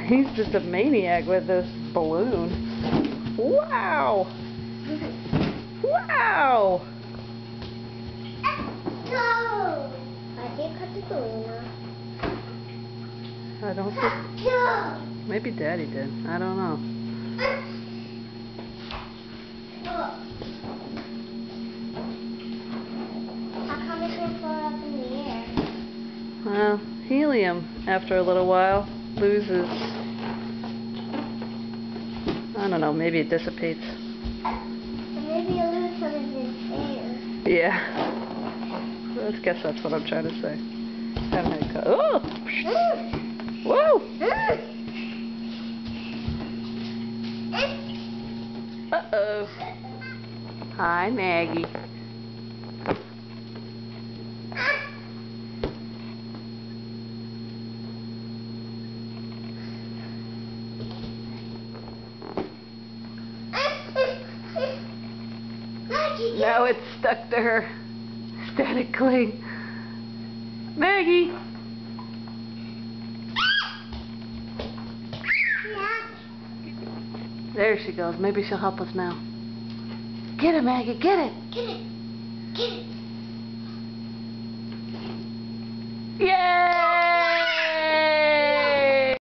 He's just a maniac with this balloon. Wow! Wow! No! I did cut the balloon off. I don't think... No! Maybe Daddy did. I don't know. How come it can't float up in the air? Well, helium, after a little while, loses... I don't know, maybe it dissipates. Or maybe you lose some of its air. Yeah. I guess that's what I'm trying to say. Haven't had cut. Oh! Whoa! Uh-oh. Hi, Maggie. Now it's stuck to her statically. Maggie! There she goes. Maybe she'll help us now. Get it, Maggie. Get it. Get it. Get it. Yay!